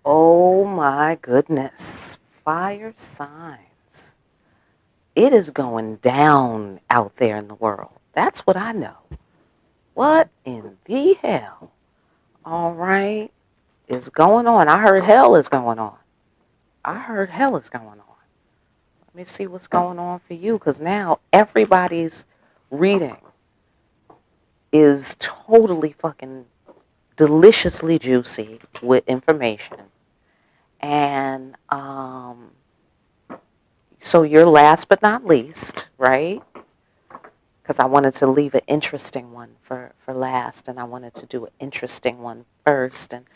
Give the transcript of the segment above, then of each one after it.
Oh my goodness. Fire signs. It is going down out there in the world. That's what I know. What in the hell? All right. Is going on. I heard hell is going on. I heard hell is going on. Let me see what's going on for you, because now everybody's reading is totally fucking deliciously juicy with information. And so you're last but not least, right? Because I wanted to leave an interesting one for last, and I wanted to do an interesting one first, and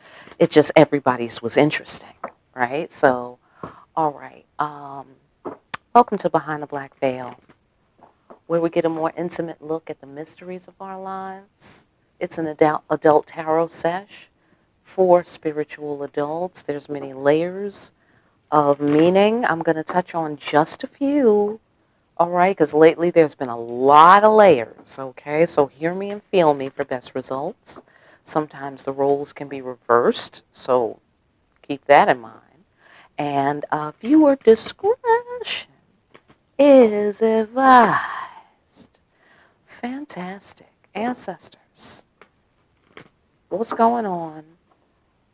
it just everybody's was interesting, right? So, all right. Welcome to Behind the Black Veil, where we get a more intimate look at the mysteries of our lives. It's an adult tarot sesh for spiritual adults. There's many layers of meaning. I'm going to touch on just a few, all right? Because lately there's been a lot of layers, okay? So hear me and feel me for best results. Sometimes the roles can be reversed, so keep that in mind. And viewer discretion is advised. Fantastic. Ancestors, what's going on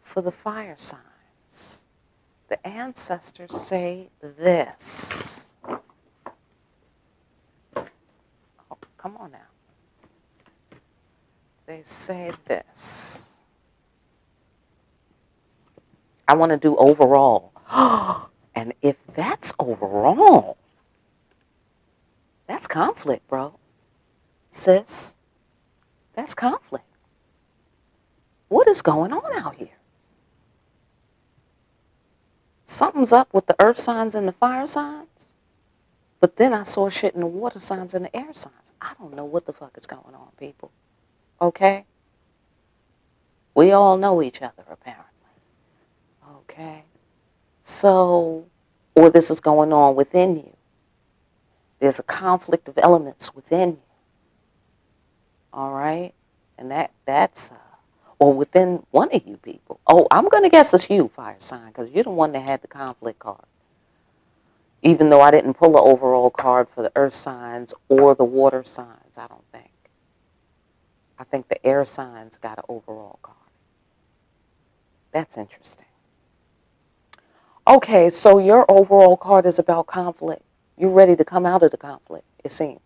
for the fire signs? The ancestors say this. Oh, come on now. They say this. I want to do overall. And if that's overall, that's conflict, bro. Sis, that's conflict. What is going on out here? Something's up with the earth signs and the fire signs. But then I saw shit in the water signs and the air signs. I don't know what the fuck is going on, people. Okay? We all know each other, apparently. Okay? So, or this is going on within you. There's a conflict of elements within you. All right? And that's, or within one of you people. Oh, I'm going to guess it's you, fire sign, because you're the one that had the conflict card. Even though I didn't pull an overall card for the earth signs or the water signs, I don't think. I think the air signs got an overall card. That's interesting. Okay, so your overall card is about conflict. You're ready to come out of the conflict, it seemed.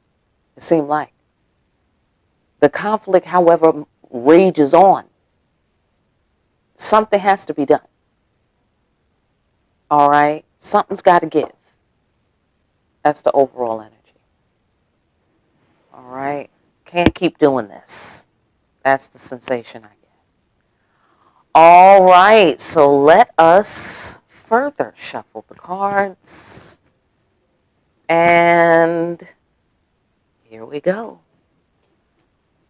It seemed like. The conflict, however, rages on. Something has to be done. All right? Something's got to give. That's the overall energy. All right? Can't keep doing this. That's the sensation I get. All right, so let us further shuffle the cards. And here we go.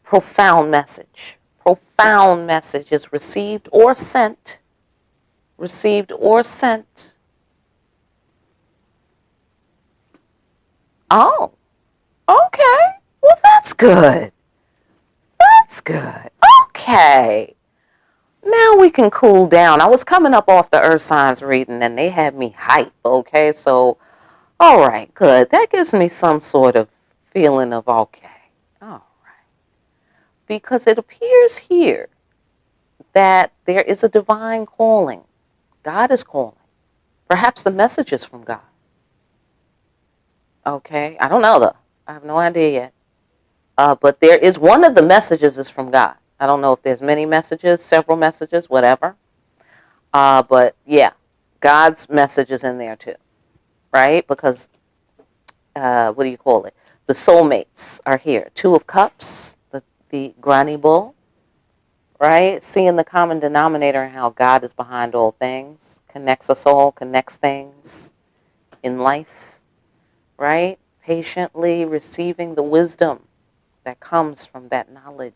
Profound message. Profound message is received or sent. Received or sent. Oh, okay. Well, that's good. That's good. Okay. Now we can cool down. I was coming up off the earth signs reading and they had me hype, okay? So, all right, good. That gives me some sort of feeling of okay. All right. Because it appears here that there is a divine calling. God is calling. Perhaps the message is from God. Okay? I don't know, though. I have no idea yet. But there is one of the messages is from God. I don't know if there's many messages, several messages, whatever. But yeah, God's message is in there too, right? Because, what do you call it? The soulmates are here. Two of Cups, the Granny Bull, right? Seeing the common denominator and how God is behind all things, connects us all, connects things in life, right? Patiently receiving the wisdom that comes from that knowledge.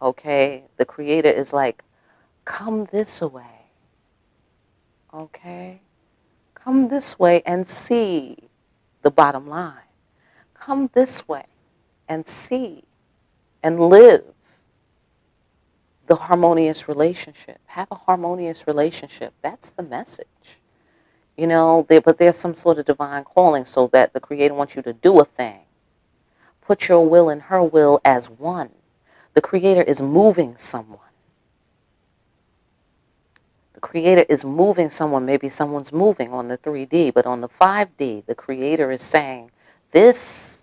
Okay? The Creator is like, come this way. Okay? Come this way and see the bottom line. Come this way. and see and live the harmonious relationship. Have a harmonious relationship. That's the message. But there's some sort of divine calling so that the Creator wants you to do a thing. Put your will and her will as one. The Creator is moving someone. The Creator is moving someone. Maybe someone's moving on the 3D, but on the 5D, the Creator is saying, this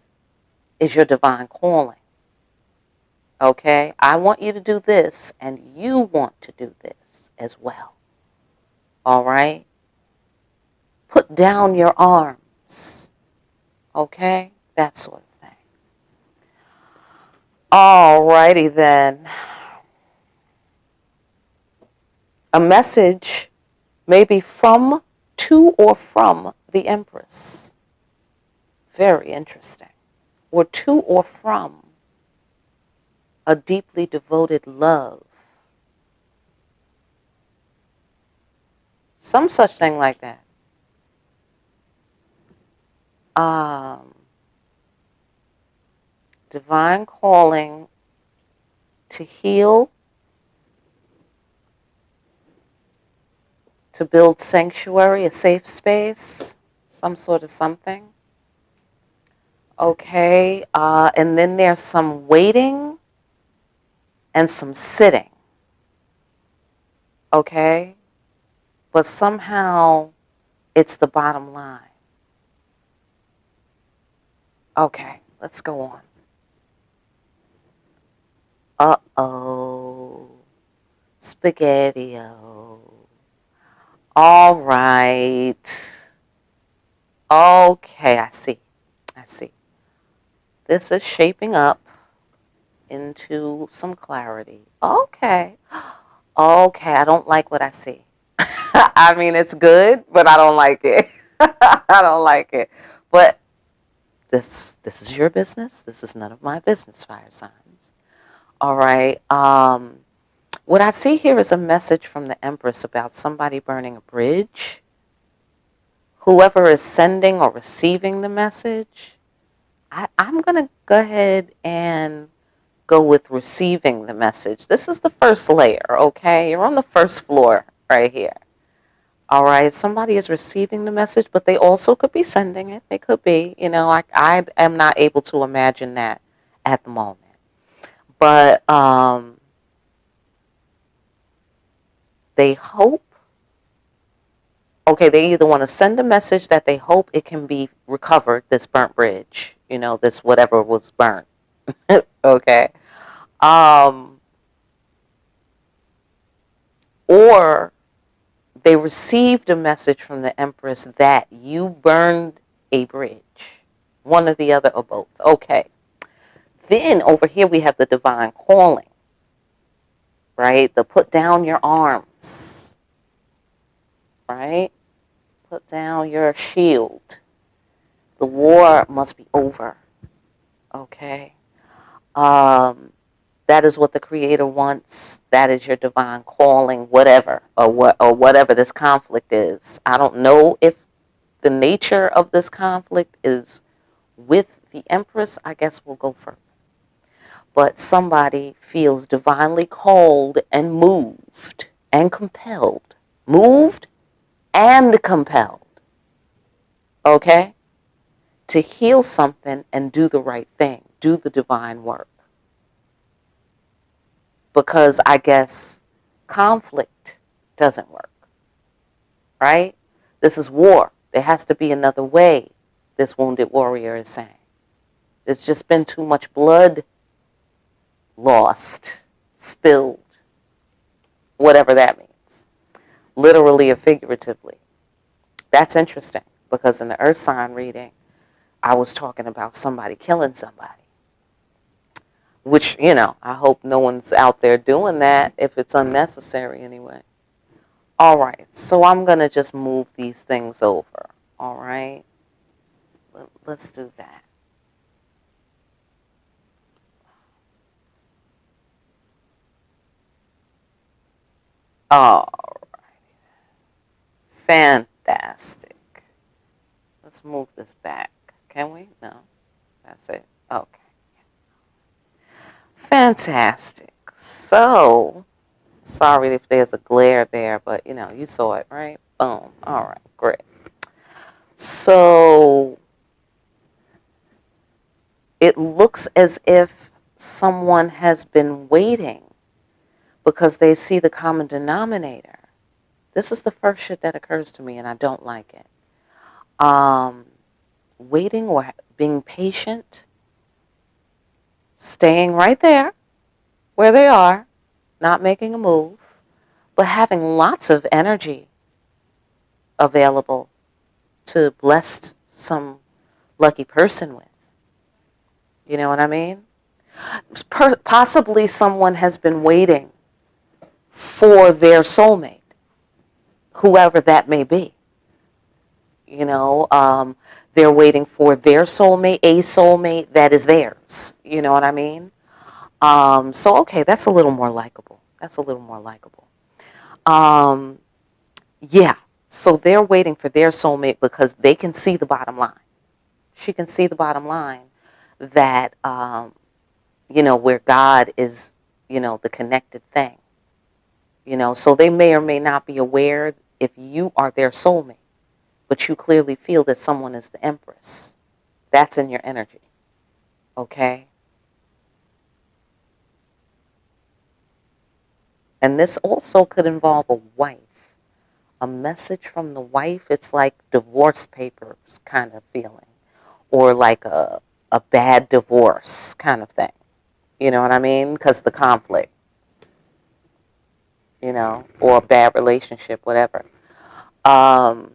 is your divine calling. Okay? I want you to do this, and you want to do this as well. All right? Put down your arms. Okay? That sort of thing. All righty then. A message maybe to or from the Empress. Very interesting. Or to or from a deeply devoted love. Some such thing like that. Divine calling to heal, to build sanctuary, a safe space, some sort of something. Okay, and then there's some waiting and some sitting. Okay, but somehow it's the bottom line. Okay, let's go on. Uh-oh. Spaghetti-o. All right. Okay, I see. This is shaping up into some clarity. Okay. Okay, I don't like what I see. I mean, it's good, but I don't like it. I don't like it. But this is your business. This is none of my business, fire signs. All right. What I see here is a message from the Empress about somebody burning a bridge. Whoever is sending or receiving the message, I'm going to go ahead and go with receiving the message. This is the first layer, okay? You're on the first floor right here. All right, somebody is receiving the message, but they also could be sending it. They could be, I am not able to imagine that at the moment. But they hope, okay, they either want to send a message that they hope it can be recovered, this burnt bridge, this whatever was burnt, okay? Or they received a message from the Empress that you burned a bridge. One or the other or both. Okay. Then over here we have the divine calling, right? The put down your arms, right? Put down your shield. The war must be over, okay? That is what the Creator wants. That is your divine calling, whatever, or whatever this conflict is. I don't know if the nature of this conflict is with the Empress. I guess we'll go further. But somebody feels divinely called and moved and compelled. Moved and compelled. Okay? To heal something and do the right thing. Do the divine work. Because I guess conflict doesn't work. Right? This is war. There has to be another way, this wounded warrior is saying. There's just been too much blood lost, spilled, whatever that means, literally or figuratively. That's interesting because in the earth sign reading, I was talking about somebody killing somebody, which, I hope no one's out there doing that if it's unnecessary anyway. All right, so I'm going to just move these things over, all right? Let's do that. All right, fantastic. Let's move this back. Can we? No, that's it. Okay. Fantastic. So, sorry if there's a glare there, but you saw it, right? Boom. All right, great. So, it looks as if someone has been waiting because they see the common denominator. This is the first shit that occurs to me, and I don't like it. Waiting or being patient, staying right there where they are, not making a move, but having lots of energy available to bless some lucky person with. You know what I mean? Possibly someone has been waiting for their soulmate, whoever that may be. They're waiting for their soulmate, a soulmate that is theirs. You know what I mean? So, okay, that's a little more likable. That's a little more likable. Um, yeah, so they're waiting for their soulmate because they can see the bottom line. She can see the bottom line that, where God is, the connected thing. So they may or may not be aware if you are their soulmate, but you clearly feel that someone is the empress. That's in your energy, okay? And this also could involve a wife. A message from the wife, it's like divorce papers kind of feeling, or like a bad divorce kind of thing. You know what I mean? Because the conflict, or a bad relationship, whatever. Um,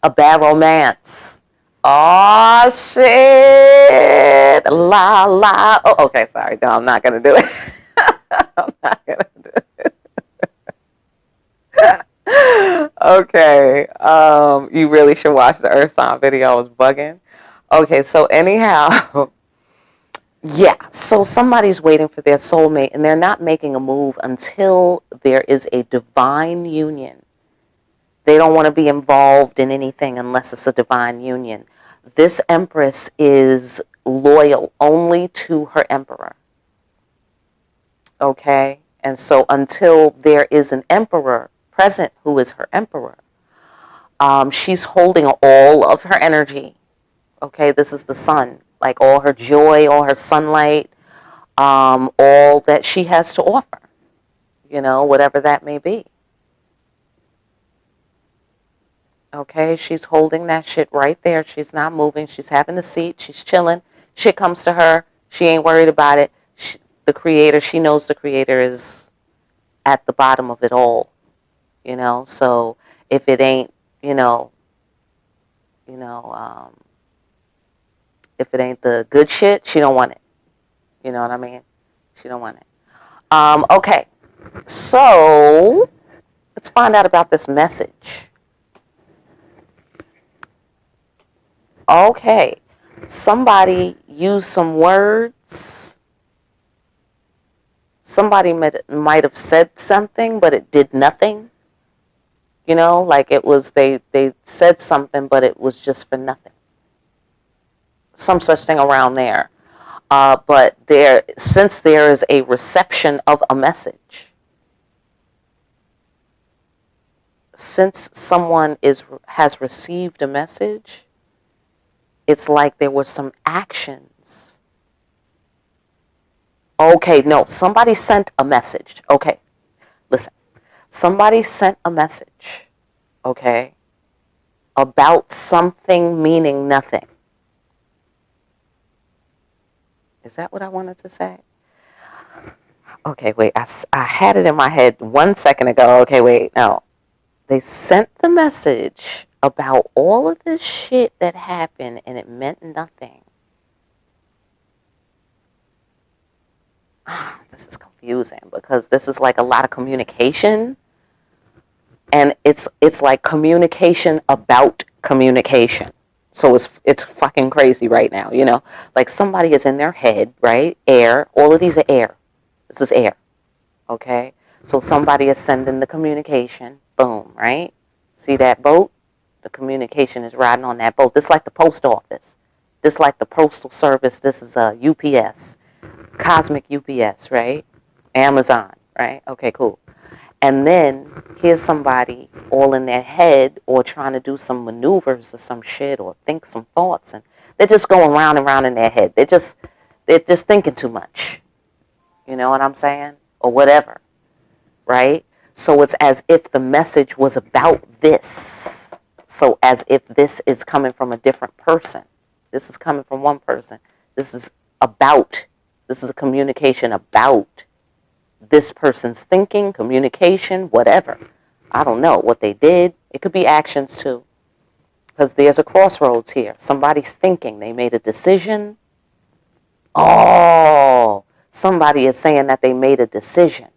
a bad romance. Oh, shit. La, la. Oh, okay, sorry. No, I'm not going to do it. I'm not going to do it. Okay. You really should watch the Earth sign video. I was bugging. Okay, so anyhow, yeah. So somebody's waiting for their soulmate, and they're not making a move until there is a divine union. They don't want to be involved in anything unless it's a divine union. This empress is loyal only to her emperor. Okay? And so until there is an emperor present who is her emperor, she's holding all of her energy. Okay? This is the sun. Like all her joy, all her sunlight, all that she has to offer. Whatever that may be. Okay, she's holding that shit right there. She's not moving. She's having a seat. She's chilling. Shit comes to her. She ain't worried about it. The creator, she knows the creator is at the bottom of it all. So if it ain't, you know, um, if it ain't the good shit, she don't want it. You know what I mean? She don't want it. Okay, so let's find out about this message. Okay, somebody used some words. Somebody might have said something, but it did nothing. Like it was, they said something, but it was just for nothing. Some such thing around there. But since there is a reception of a message, since someone has received a message, it's like there were some actions. Okay, no, somebody sent a message. Okay, listen. Somebody sent a message, okay, about something meaning nothing. Is that what I wanted to say? Okay, wait, I had it in my head 1 second ago. Okay, wait, no. They sent the message about all of this shit that happened and it meant nothing. This is confusing because this is like a lot of communication, and it's like communication about communication. So it's fucking crazy right now, Like somebody is in their head, right? Air. All of these are air. This is air. Okay? So somebody is sending the communication. Boom, right? See that boat? The communication is riding on that boat. This is like the post office. This is like the postal service. This is a UPS. Cosmic UPS, right? Amazon, right? Okay, cool. And then here's somebody all in their head or trying to do some maneuvers or some shit or think some thoughts, and they're just going round and round in their head. They're just thinking too much. You know what I'm saying? Or whatever, right? So it's as if the message was about this. So as if this is coming from a different person. This is coming from one person. This is about, this is a communication about this person's thinking, communication, whatever. I don't know what they did. It could be actions too. Because there's a crossroads here. Somebody's thinking. They made a decision. Oh, somebody is saying that they made a decision.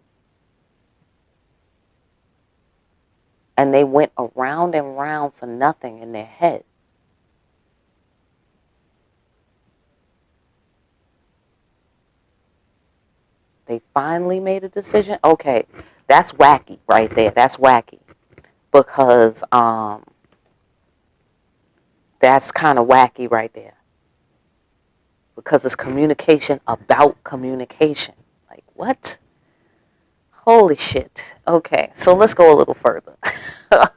And they went around and round for nothing in their head. They finally made a decision. Okay, that's wacky right there. That's wacky. Because that's kind of wacky right there. Because it's communication about communication. Like, what? Holy shit. Okay, so let's go a little further.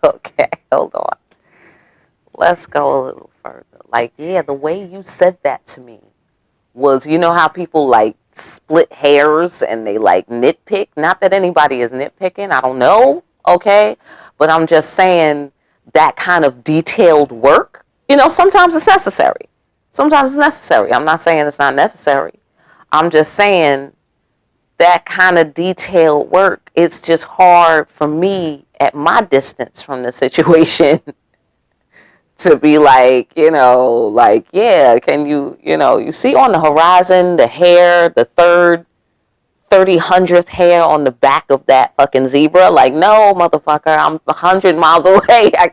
Okay, hold on. Let's go a little further. Like, yeah, the way you said that to me was, you know how people like split hairs and they like nitpick? Not that anybody is nitpicking, I don't know, okay? But I'm just saying that kind of detailed work, sometimes it's necessary. Sometimes it's necessary. I'm not saying it's not necessary. I'm just saying that kind of detailed work, it's just hard for me at my distance from the situation to be like, like, yeah, can you see on the horizon the hair, the third 30/100th hair on the back of that fucking zebra? Like, no, motherfucker, I'm 100 miles away. I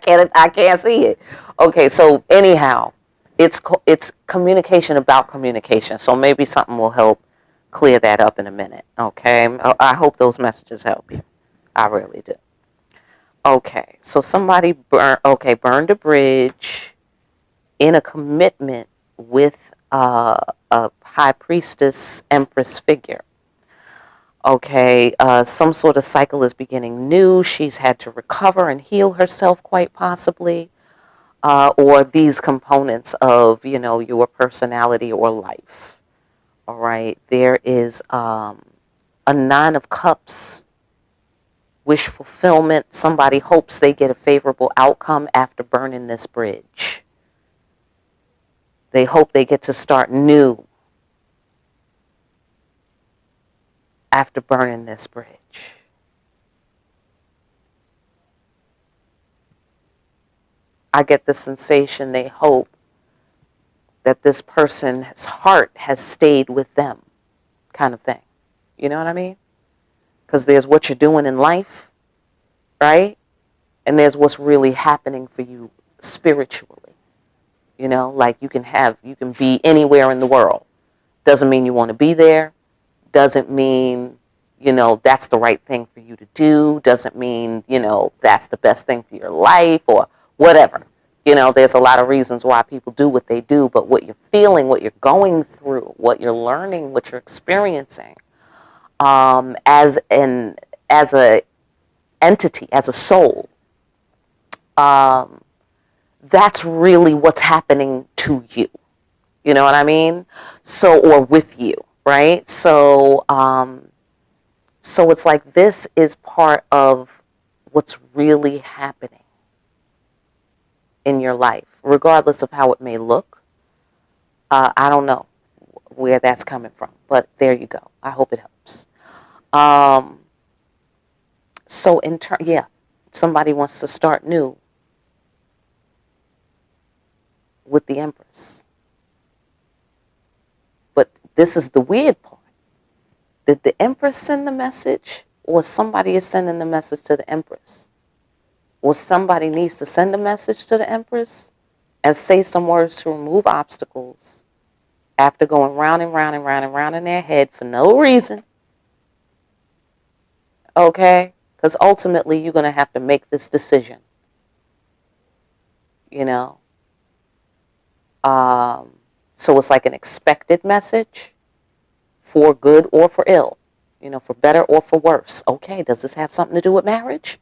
can't see it. Okay, so anyhow, it's communication about communication. So maybe something will help clear that up in a minute. Okay, I hope those messages help you. I really do. Okay, so somebody burned a bridge in a commitment with a high priestess empress figure. Okay, some sort of cycle is beginning new. She's had to recover and heal herself, quite possibly, or these components of, your personality or life. All right, there is a Nine of Cups, wish fulfillment. Somebody hopes they get a favorable outcome after burning this bridge. They hope they get to start new after burning this bridge. I get the sensation they hope that this person's heart has stayed with them, kind of thing. You know what I mean? Because there's what you're doing in life, right? And there's what's really happening for you spiritually. Like you can be anywhere in the world. Doesn't mean you want to be there. Doesn't mean, that's the right thing for you to do. Doesn't mean, that's the best thing for your life or whatever. There's a lot of reasons why people do what they do, but what you're feeling, what you're going through, what you're learning, what you're experiencing, as a entity, as a soul, that's really what's happening to you. You know what I mean? So, or with you, right? So it's like this is part of what's really happening in your life, regardless of how it may look. I don't know where that's coming from, but there you go. I hope it helps. So yeah, somebody wants to start new with the Empress. But this is the weird part. Did the Empress send the message, or somebody is sending the message to the Empress? Or somebody needs to send a message to the Empress and say some words to remove obstacles after going round and round and round and round in their head for no reason. Okay? Because ultimately you're going to have to make this decision. So it's like an expected message for good or for ill, for better or for worse. Okay, does this have something to do with marriage?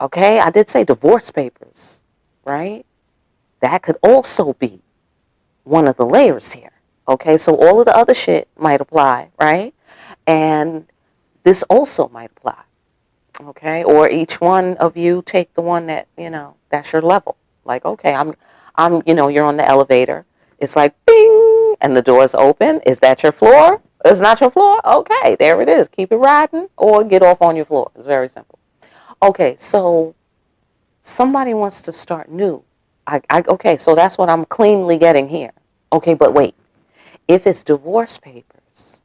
Okay, I did say divorce papers, right? That could also be one of the layers here. Okay, so all of the other shit might apply, right? And this also might apply. Okay, or each one of you take the one that, that's your level. Like, okay, you're on the elevator. It's like, bing, and the door's open. Is that your floor? It's not your floor? Okay, there it is. Keep it riding or get off on your floor. It's very simple. Okay, so somebody wants to start new. Okay, so that's what I'm cleanly getting here. Okay, but wait. If it's divorce papers,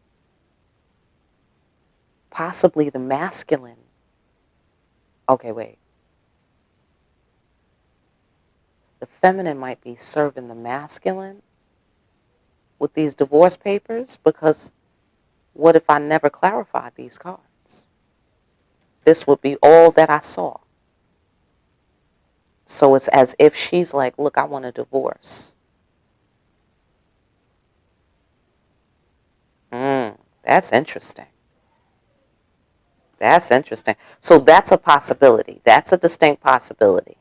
possibly the masculine. Okay, wait. The feminine might be serving the masculine with these divorce papers, because what if I never clarified these cards? This would be all that I saw. So it's as if she's like, look, I want a divorce. That's interesting. That's interesting. So that's a possibility. That's a distinct possibility.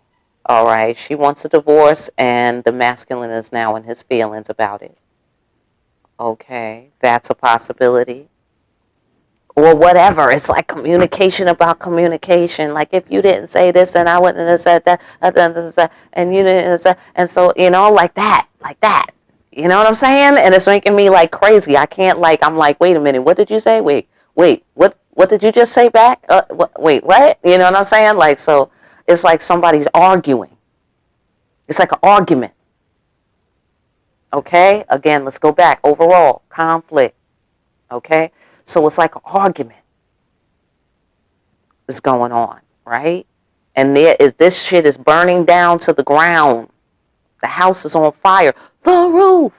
All right. She wants a divorce, and the masculine is now in his feelings about it. Okay. That's a possibility. Or whatever. It's like communication about communication. Like, if you didn't say this, and I wouldn't have said that, and you didn't say, and so, like that. Like that. You know what I'm saying? And it's making me like crazy. I can't, I'm like, wait a minute. What did you say? Wait. What did you just say back? Wait, what? You know what I'm saying? Like, so it's like somebody's arguing. It's like an argument. Okay? Again, let's go back. Overall, conflict. Okay? So it's like an argument is going on, right? And this shit is burning down to the ground. The house is on fire. The roof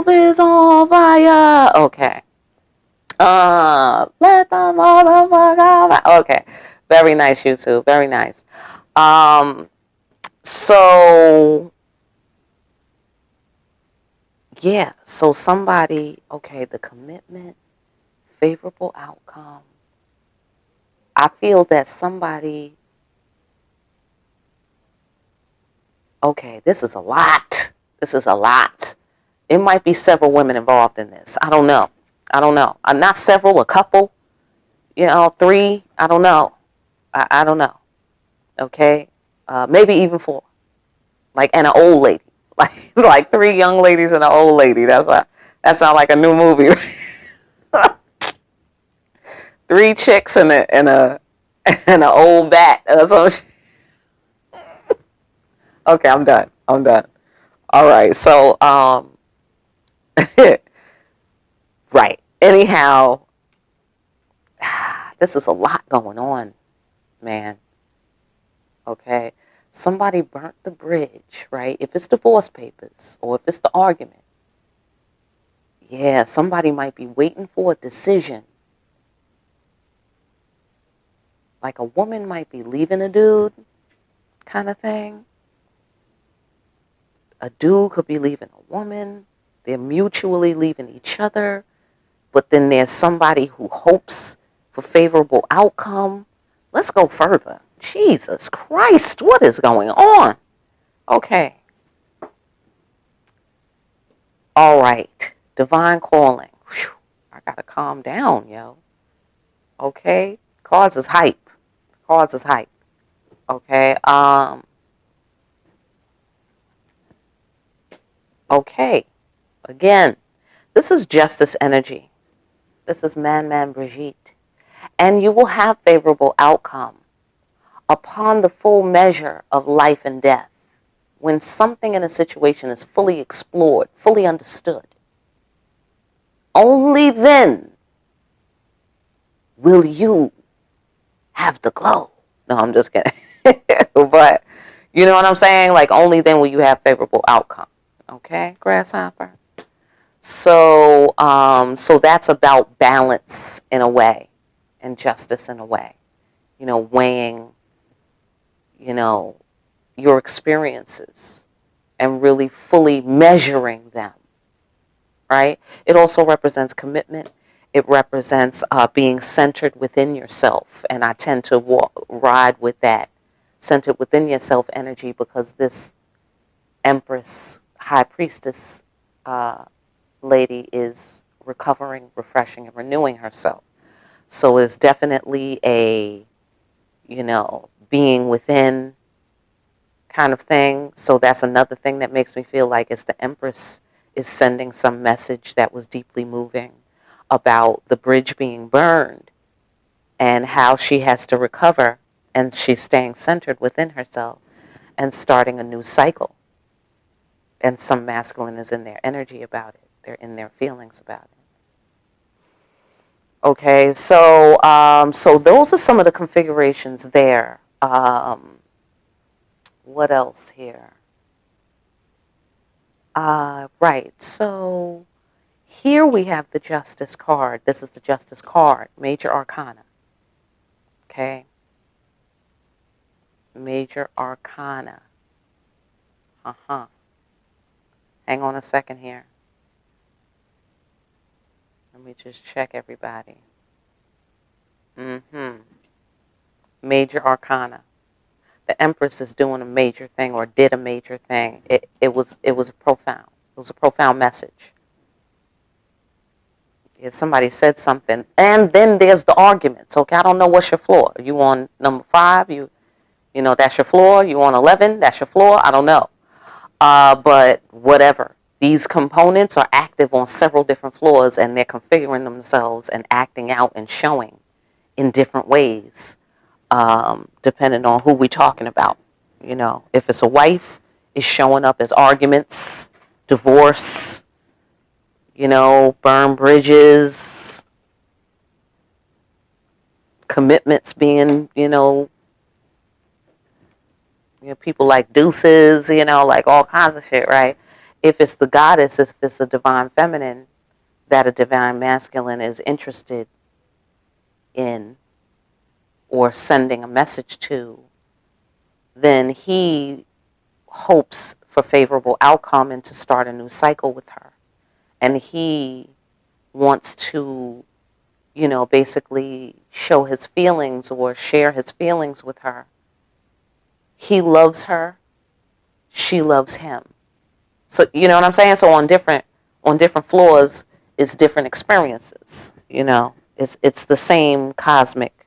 is on fire. Okay. Let the motherfucker. Okay. Very nice, YouTube. Very nice. So yeah. So somebody. Okay. The commitment, favorable outcome. I feel that somebody. Okay. This is a lot. It might be several women involved in this. I don't know. Not several, a couple, 3. I don't know. I don't know. Okay. Maybe even 4. And an old lady. Like 3 young ladies and an old lady. That sounds like a new movie. 3 chicks and a and an old bat. Okay, I'm done. All right. So right. Anyhow, this is a lot going on, man. Okay. Somebody burnt the bridge, right? If it's divorce papers or if it's the argument. Yeah, somebody might be waiting for a decision. Like a woman might be leaving a dude, kind of thing. A dude could be leaving a woman. They're mutually leaving each other. But then there's somebody who hopes for favorable outcome. Let's go further. Jesus Christ, what is going on? Okay. All right. Divine calling. Whew. I gotta calm down, yo. Okay. Cards is hype. Okay. Okay. Again, this is justice energy. This is Man Brigitte. And you will have favorable outcome upon the full measure of life and death. When something in a situation is fully explored, fully understood, only then will you have the glow. No, I'm just kidding. But you know what I'm saying? Like, only then will you have favorable outcome. Okay, grasshopper? So that's about balance in a way and justice in a way. Weighing, your experiences and really fully measuring them. right? It also represents commitment. It represents being centered within yourself. And I tend to ride with that centered within yourself energy because this Empress, High Priestess lady is recovering, refreshing, and renewing herself. So it's definitely a, being within kind of thing. So that's another thing that makes me feel like it's the Empress is sending some message that was deeply moving about the bridge being burned and how she has to recover, and she's staying centered within herself and starting a new cycle. And some masculine is in their energy about it. They're in their feelings about it. Okay, so those are some of the configurations there. What else here? Right. So here we have the Justice card. This is the Justice card, Major Arcana. Okay. Major Arcana. Uh-huh. Hang on a second here. Let me just check everybody. Mm-hmm. Major Arcana. The Empress is doing a major thing or did a major thing. It was profound. It was a profound message. If somebody said something, and then there's the arguments. Okay, I don't know what's your floor. You on number 5? That's your floor. You on 11? That's your floor. I don't know. But whatever. These components are active on several different floors, and they're configuring themselves and acting out and showing in different ways, depending on who we're talking about. If it's a wife, it's showing up as arguments, divorce, burn bridges, commitments being, people like deuces, like all kinds of shit, right? If it's the goddess, if it's a divine feminine that a divine masculine is interested in or sending a message to, then he hopes for favorable outcome and to start a new cycle with her. And he wants to, basically show his feelings or share his feelings with her. He loves her. She loves him. So you know what I'm saying? So on different floors it's different experiences. It's the same cosmic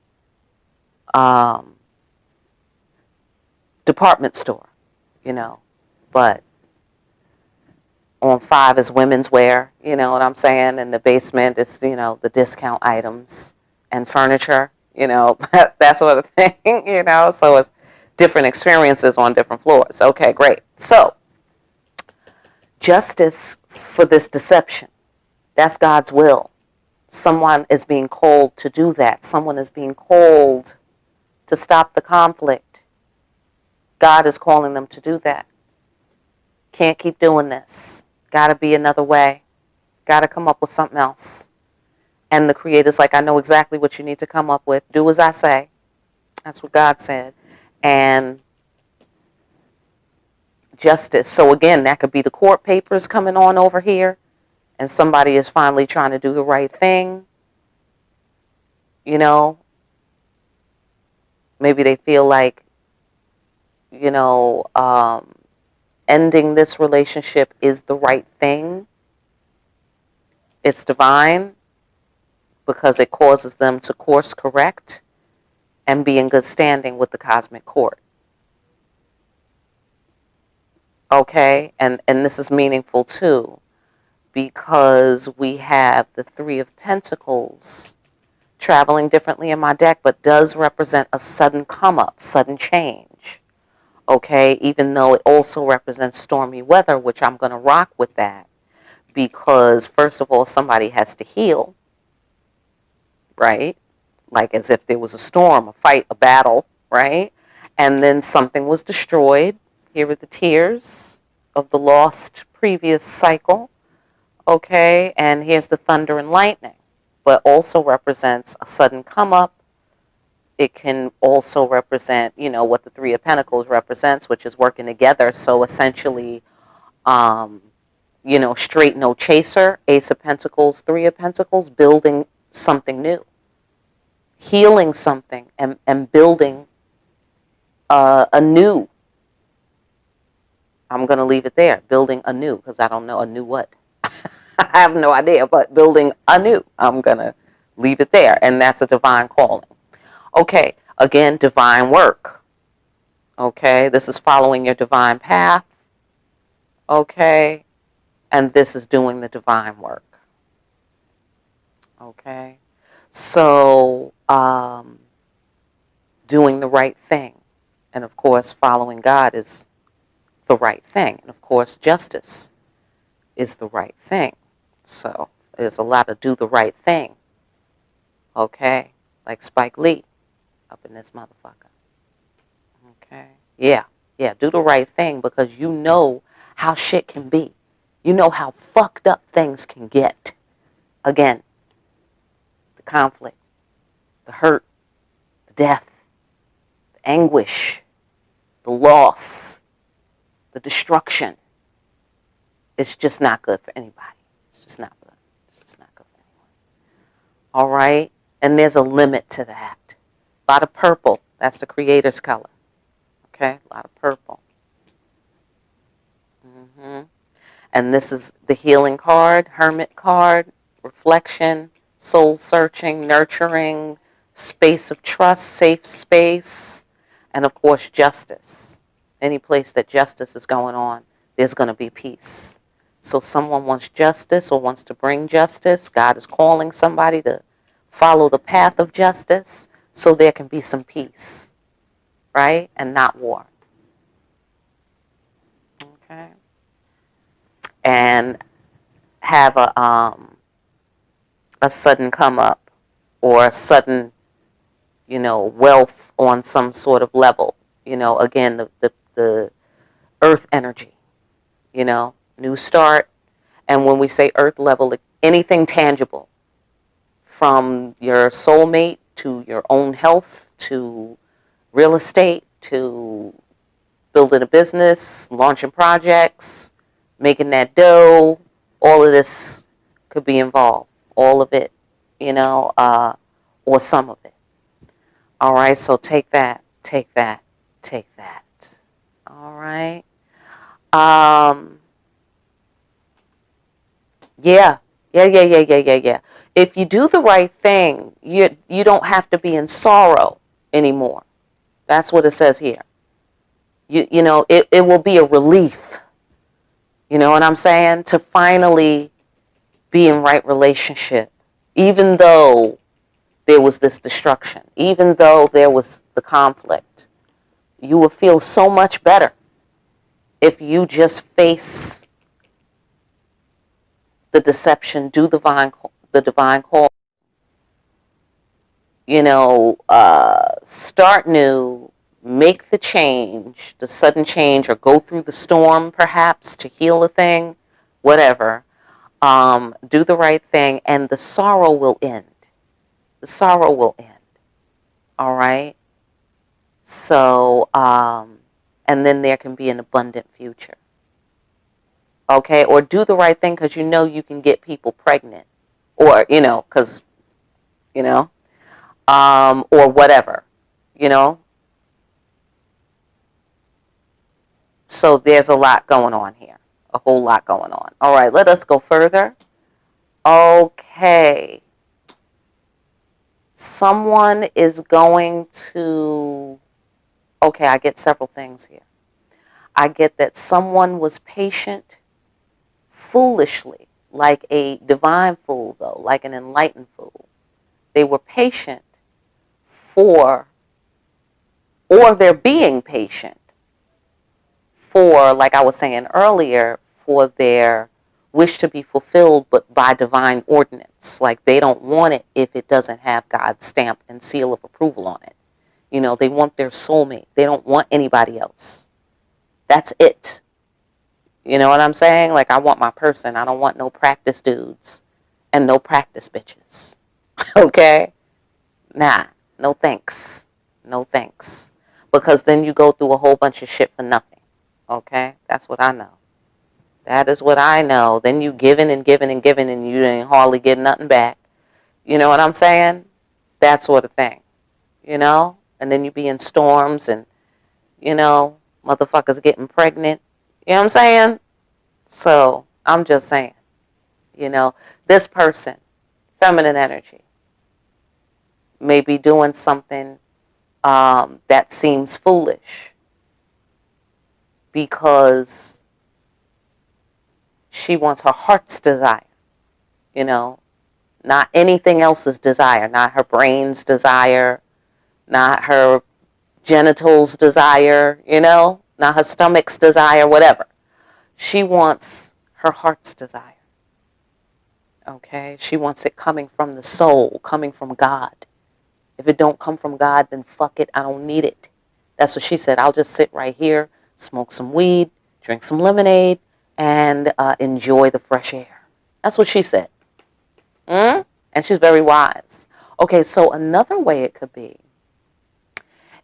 um, department store, but on 5 is women's wear, you know what I'm saying? In the basement it's, the discount items and furniture, that sort of thing, so it's different experiences on different floors. Okay, great. So justice for this deception, that's God's will. Someone is being called to do that. Someone is being called to stop the conflict. God is calling them to do that. Can't keep doing this. Got to be another way. Got to come up with something else. And the Creator's like, I know exactly what you need to come up with. Do as I say. That's what God said. And justice. So again, that could be the court papers coming on over here. And somebody is finally trying to do the right thing. Maybe they feel like, ending this relationship is the right thing. It's divine because it causes them to course correct and be in good standing with the cosmic court. Okay? And this is meaningful too because we have the 3 of Pentacles traveling differently in my deck, but does represent a sudden come up, sudden change. Okay? Even though it also represents stormy weather, which I'm going to rock with that because, first of all, somebody has to heal, right? Like as if there was a storm, a fight, a battle, right? And then something was destroyed. Here are the tears of the lost previous cycle, okay? And here's the thunder and lightning, but also represents a sudden come up. It can also represent, what the 3 of Pentacles represents, which is working together. So essentially, straight no chaser, Ace of Pentacles, Three of Pentacles, building something new, healing something, and building a new. I'm going to leave it there, building a new, because I don't know a new what. I have no idea, but building a new. I'm going to leave it there, and that's a divine calling. Okay, again, divine work. Okay, this is following your divine path. Okay, and this is doing the divine work. Okay, so doing the right thing. And of course, following God is the right thing. And of course, justice is the right thing. So there's a lot of do the right thing. Okay, like Spike Lee up in this motherfucker. Okay, yeah, do the right thing, because you know how shit can be. You know how fucked up things can get. Again, the conflict, the hurt, the death, the anguish, the loss, the destruction. It's just not good for anybody. It's just not good. It's just not good for anyone. All right? And there's a limit to that. A lot of purple. That's the creator's color. Okay? A lot of purple. And this is the healing card, hermit card, reflection, soul searching, nurturing, space of trust, safe space, and of course justice. Any place that justice is going on, there's going to be peace. So someone wants justice or wants to bring justice. God is calling somebody to follow the path of justice so there can be some peace, right? And not war. Okay? And have a sudden come up or a sudden, wealth on some sort of level. Again, the earth energy, new start. And when we say earth level, anything tangible, from your soulmate to your own health to real estate to building a business, launching projects, making that dough, all of this could be involved. All of it, or some of it. All right, so take that, take that, take that. All right. Yeah. Yeah. If you do the right thing, you don't have to be in sorrow anymore. That's what it says here. It will be a relief. You know what I'm saying? To finally be in right relationship, even though there was this destruction, even though there was the conflict. You will feel so much better if you just face the deception, do the divine call. Start new, make the change, the sudden change, or go through the storm perhaps to heal a thing, whatever. Do the right thing, and the sorrow will end. The sorrow will end. All right? So, and then there can be an abundant future. Okay? Or do the right thing because you can get people pregnant. Or, because, or whatever, So there's a lot going on here. A whole lot going on. All right, let us go further. Okay. Someone is going to... Okay, I get several things here. I get that someone was patient foolishly, like a divine fool, though, like an enlightened fool. They were patient or they're being patient for, like I was saying earlier, for their wish to be fulfilled, but by divine ordinance. Like they don't want it if it doesn't have God's stamp and seal of approval on it. They want their soulmate. They don't want anybody else. That's it. You know what I'm saying? Like, I want my person. I don't want no practice dudes and no practice bitches. Okay? Nah, no thanks. No thanks. Because then you go through a whole bunch of shit for nothing. Okay? That's what I know. That is what I know. Then you giving and giving and giving and you ain't hardly getting nothing back. You know what I'm saying? That sort of thing. You know? And then you be in storms and, motherfuckers getting pregnant. You know what I'm saying? So, I'm just saying, this person, feminine energy, may be doing something that seems foolish because she wants her heart's desire, not anything else's desire, not her brain's desire, not her genitals desire, not her stomach's desire, whatever. She wants her heart's desire. Okay? She wants it coming from the soul, coming from God. If it don't come from God, then fuck it, I don't need it. That's what she said. I'll just sit right here, smoke some weed, drink some lemonade, and enjoy the fresh air. That's what she said. And she's very wise. Okay, so another way it could be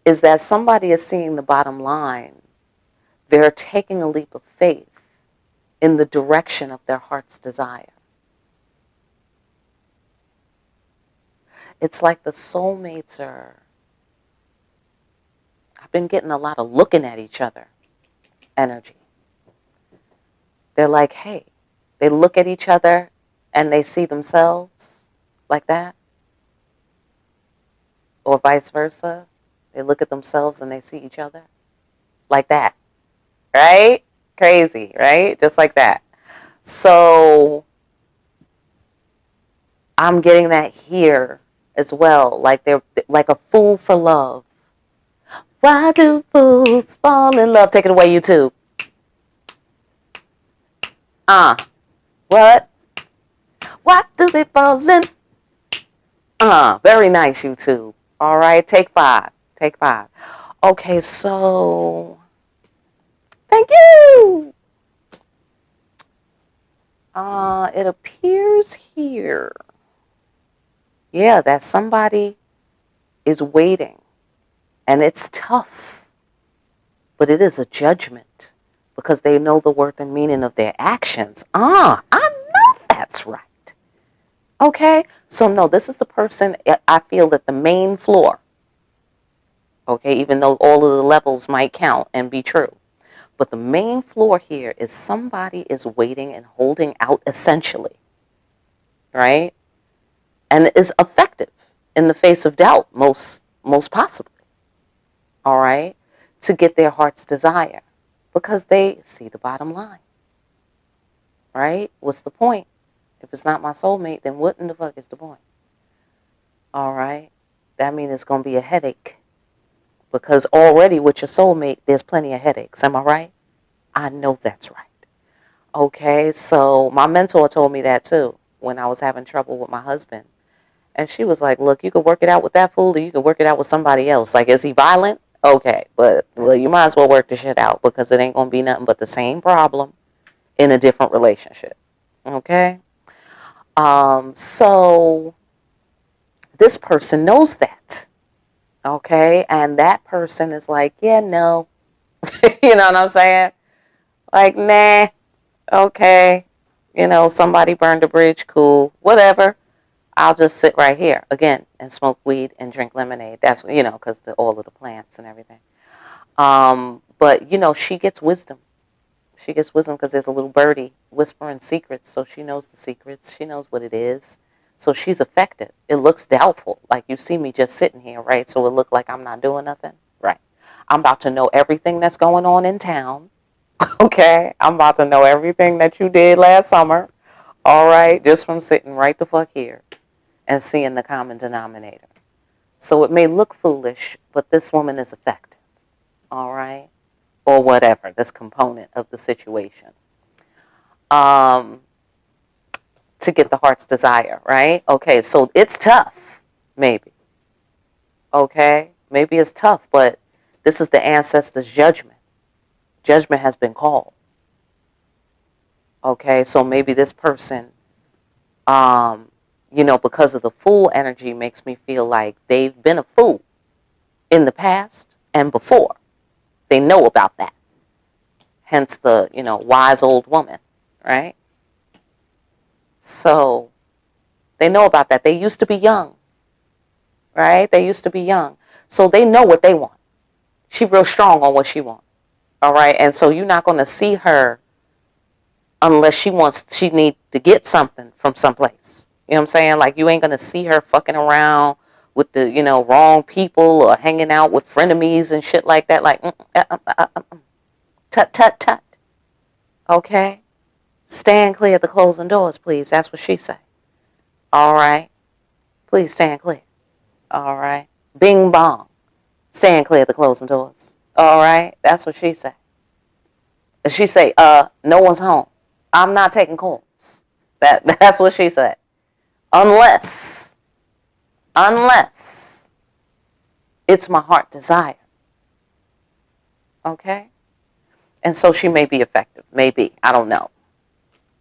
is that somebody is seeing the bottom line. They're taking a leap of faith in the direction of their heart's desire. It's like the soulmates I've been getting a lot of looking at each other energy. They're like, hey, they look at each other and they see themselves like that. Or vice versa. They look at themselves and they see each other like that. Right? Crazy, right? Just like that. So I'm getting that here as well. Like they're like a fool for love. Why do fools fall in love? Take it away, YouTube. What? Why do they fall in? Very nice, YouTube. All right, take 5. Take 5. Okay, so thank you. It appears here, yeah, that somebody is waiting, and it's tough, but it is a judgment because they know the worth and meaning of their actions. I know that's right. Okay, so no, this is the person. I feel that the main floor, okay, even though all of the levels might count and be true, but the main floor here is somebody is waiting and holding out essentially, right? And is effective in the face of doubt, most possibly, all right, to get their heart's desire because they see the bottom line, right? What's the point? If it's not my soulmate, then what in the fuck is the point? All right? That means it's going to be a headache because already with your soulmate, there's plenty of headaches. Am I right? I know that's right. Okay, so my mentor told me that too when I was having trouble with my husband. And she was like, look, you could work it out with that fool or you could work it out with somebody else. Like, is he violent? Okay, but, well, you might as well work the shit out because it ain't going to be nothing but the same problem in a different relationship. Okay? So this person knows that. Okay? And that person is like, yeah, no. You know what I'm saying? Like, nah, okay. Somebody burned a bridge, cool, whatever. I'll just sit right here again and smoke weed and drink lemonade. That's because all of the plants and everything. But she gets wisdom. She gets wisdom because there's a little birdie whispering secrets, so she knows the secrets. She knows what it is, so she's effective. It looks doubtful, like you see me just sitting here, right? So it looked like I'm not doing nothing, right? I'm about to know everything that's going on in town. Okay, I'm about to know everything that you did last summer. All right, just from sitting right the fuck here and seeing the common denominator. So it may look foolish, but this woman is effective, all right? Or whatever, this component of the situation. To get the heart's desire, right? Okay, so it's tough, maybe. Okay? Maybe it's tough, but this is the ancestors' judgment. Judgment has been called. Okay, so maybe this person because of the fool energy makes me feel like they've been a fool in the past and before. They know about that. Hence the, wise old woman. right? So they know about that. They used to be young, right? They used to be young. So they know what they want. She's real strong on what she wants. All right. And so you're not going to see her unless she need to get something from someplace. You know what I'm saying? Like you ain't going to see her fucking around with the, wrong people or hanging out with frenemies and shit like that. Like, tut, tut, tut. Okay. Stand clear of the closing doors, please. That's what she say. All right. Please stand clear. All right. Bing bong. Stand clear of the closing doors. All right. That's what she say. And she say, no one's home. I'm not taking calls. That's what she said. Unless it's my heart desire. Okay? And so she may be effective. Maybe. I don't know.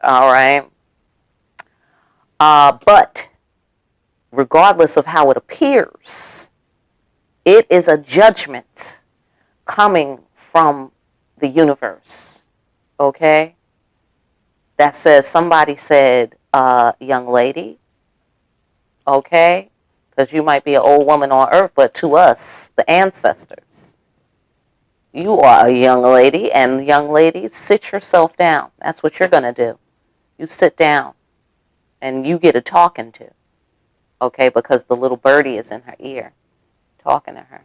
All right. But regardless of how it appears, it is a judgment coming from the universe. Okay? That says, somebody said, young lady, okay? Because you might be an old woman on earth, but to us, the ancestors, you are a young lady, and young lady, sit yourself down. That's what you're going to do. You sit down, and you get a talking to, okay? Because the little birdie is in her ear, talking to her.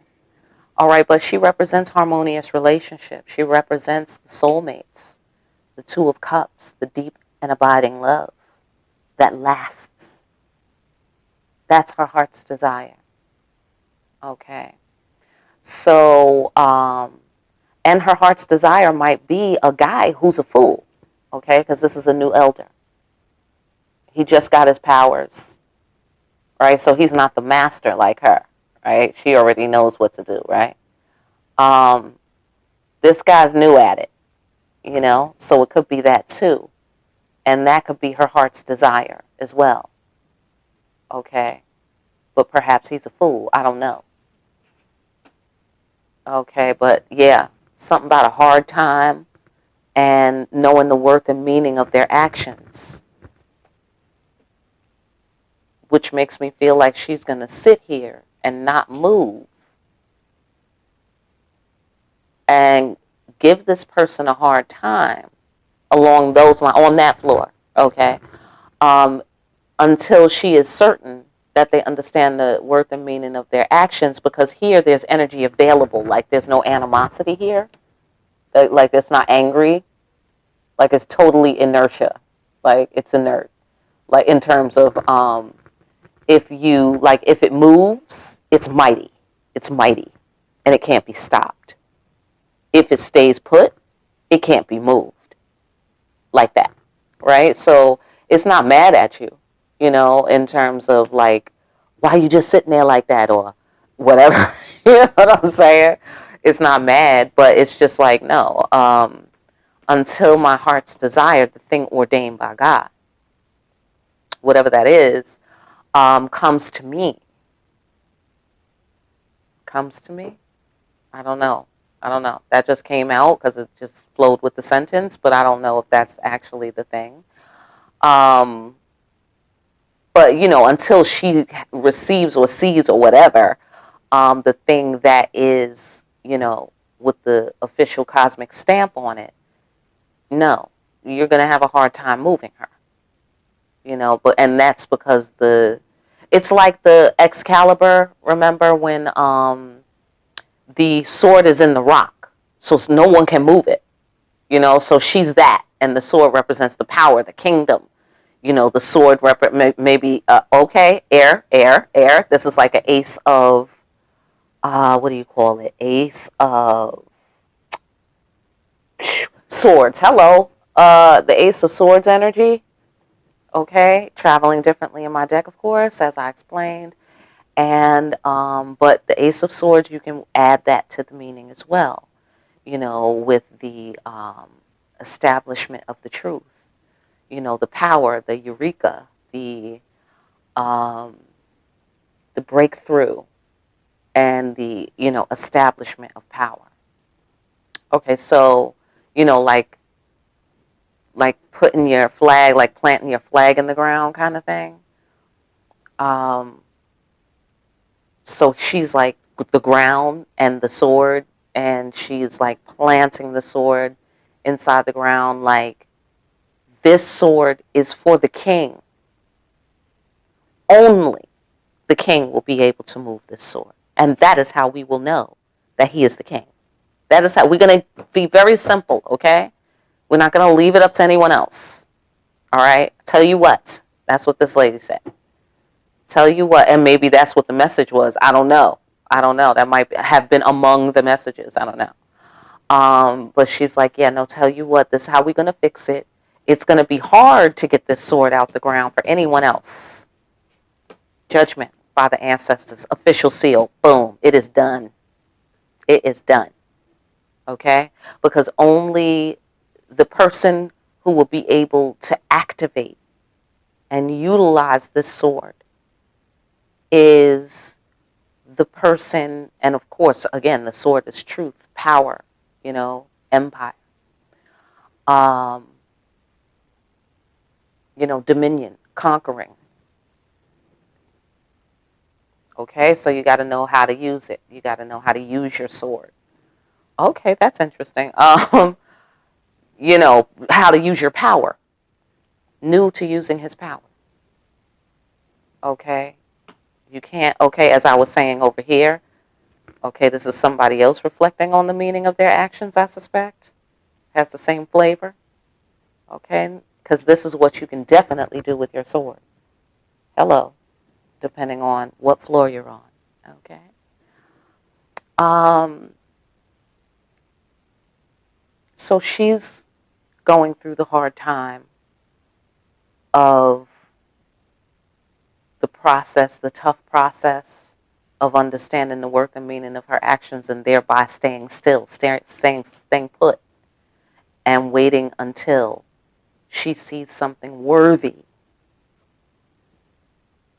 All right, but she represents harmonious relationships. She represents the soulmates, the Two of Cups, the deep and abiding love that lasts. That's her heart's desire. Okay. So, and her heart's desire might be a guy who's a fool. Okay, because this is a new elder. He just got his powers. Right, so he's not the master like her. Right, she already knows what to do. Right. This guy's new at it. So it could be that too. And that could be her heart's desire as well. Okay. But perhaps he's a fool. I don't know. Okay, but yeah, something about a hard time and knowing the worth and meaning of their actions, which makes me feel like she's going to sit here and not move and give this person a hard time along those lines, on that floor, okay, until she is certain that they understand the worth and meaning of their actions, because here there's energy available, like there's no animosity here, like it's not angry, like it's totally inertia, like it's inert, like in terms of if it moves, it's mighty, and it can't be stopped. If it stays put, it can't be moved, like that, right? So it's not mad at you, in terms of like, why are you just sitting there like that or whatever. You know what I'm saying? It's not mad, but it's just like, no, until my heart's desire, the thing ordained by God, whatever that is, comes to me. Comes to me? I don't know. That just came out because it just flowed with the sentence, but I don't know if that's actually the thing. But, until she receives or sees or whatever, the thing that is, with the official cosmic stamp on it, no, you're going to have a hard time moving her. And that's because it's like the Excalibur, remember when the sword is in the rock, so no one can move it, so she's that, and the sword represents the power, the kingdom, the sword maybe, okay, air, this is like an ace of, what do you call it, ace of swords, hello, the ace of swords energy, okay, traveling differently in my deck, of course, as I explained. And but the Ace of Swords, you can add that to the meaning as well, with the establishment of the truth, the power, the eureka, the breakthrough, and the establishment of power. Okay, so like putting your flag, like planting your flag in the ground kind of thing. Um, so she's like the ground and the sword, and she's like planting the sword inside the ground, like this sword is for the king. Only the king will be able to move this sword. And that is how we will know that he is the king. That is how we're going to be very simple, okay? We're not going to leave it up to anyone else. All right? Tell you what. That's what this lady said. Tell you what. And maybe that's what the message was. I don't know. I don't know. That might have been among the messages. I don't know. But she's like, yeah, no, tell you what. This is how we're going to fix it. It's going to be hard to get this sword out the ground for anyone else. Judgment by the ancestors. Official seal. Boom. It is done. It is done. Okay? Because only the person who will be able to activate and utilize this sword is the person, and of course, again, the sword is truth, power, empire, um, dominion, conquering. Okay, so you got to know how to use it. You got to know how to use your sword. Okay, that's interesting. How to use your power. New to using his power. Okay, you can't. Okay, as I was saying over here. Okay, this is somebody else reflecting on the meaning of their actions, I suspect. Has the same flavor. Okay, because this is what you can definitely do with your sword. Hello, depending on what floor you're on. Okay. So she's going through the hard time of the process, the tough process of understanding the worth and meaning of her actions and thereby staying still, staying put, and waiting until she sees something worthy.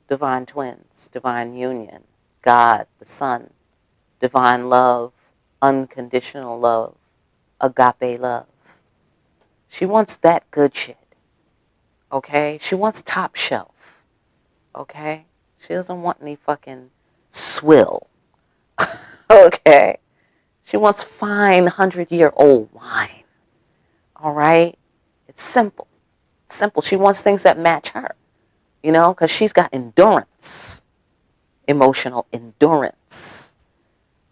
Divine twins, divine union, God, the Son, divine love, unconditional love, agape love. She wants that good shit. Okay? She wants top shelf. Okay? She doesn't want any fucking swill. Okay? She wants fine 100-year-old wine. All right? It's simple. Simple. She wants things that match her. Because she's got endurance. Emotional endurance.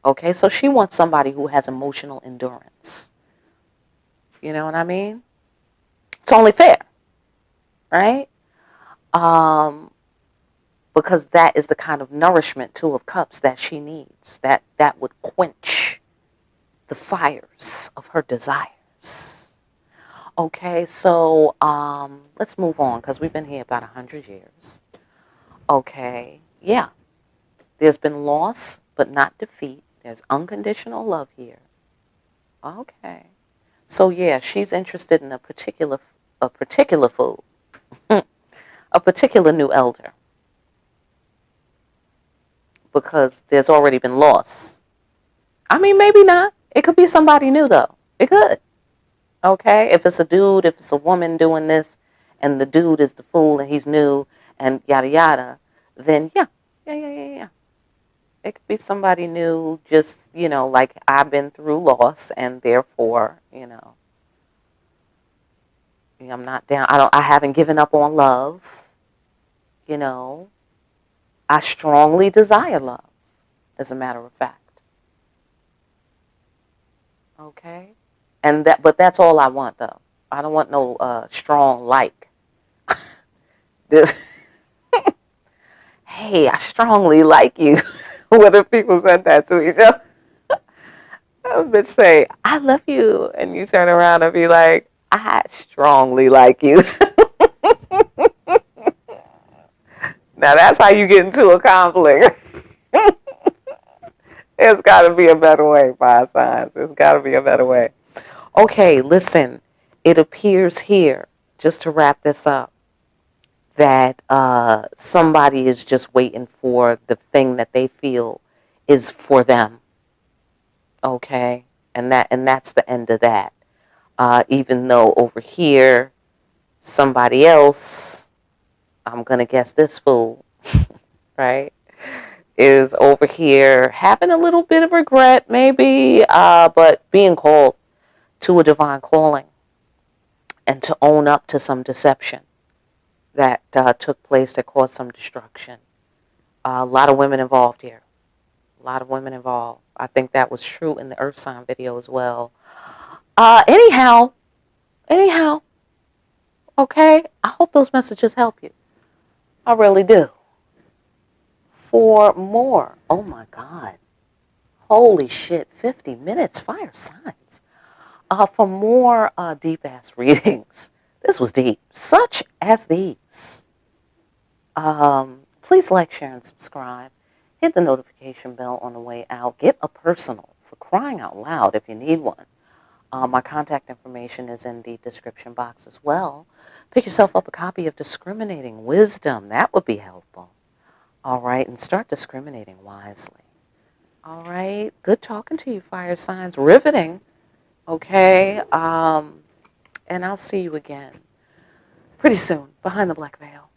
Okay? So she wants somebody who has emotional endurance. You know what I mean? It's only fair. Right? Because that is the kind of nourishment, Two of Cups, that she needs. That would quench the fires of her desires. Okay, so let's move on because we've been here about 100 years. Okay, yeah. There's been loss, but not defeat. There's unconditional love here. Okay. So yeah, she's interested in a particular food, a particular new elder, because there's already been loss. I mean, maybe not. It could be somebody new though. It could. Okay, if it's a dude, if it's a woman doing this, and the dude is the fool and he's new and yada yada, then yeah. It could be somebody new, just like I've been through loss, and therefore, I'm not down. I haven't given up on love. I strongly desire love, as a matter of fact. Okay, but that's all I want though. I don't want no strong like. This, hey, I strongly like you. What if people said that to each other? I would say, I love you. And you turn around and be like, I strongly like you. Now that's how you get into a conflict. There's got to be a better way, fire signs. There's got to be a better way. Okay, listen. It appears here, just to wrap this up, that somebody is just waiting for the thing that they feel is for them. Okay, and that's the end of that. Even though over here somebody else, I'm going to guess this fool, right, is over here having a little bit of regret, maybe, but being called to a divine calling and to own up to some deception that took place that caused some destruction. A lot of women involved here. A lot of women involved. I think that was true in the Earth sign video as well. Anyhow, okay? I hope those messages help you. I really do. For more, oh my God. Holy shit, 50 minutes, fire signs. For more deep ass readings, this was deep, such as these. Please like, share, and subscribe. Hit the notification bell on the way out. Get a personal, for crying out loud, if you need one. My contact information is in the description box as well. Pick yourself up a copy of Discriminating Wisdom. That would be helpful. All right, and start discriminating wisely. All right, good talking to you, fire signs. Riveting. Okay, and I'll see you again pretty soon behind the black veil.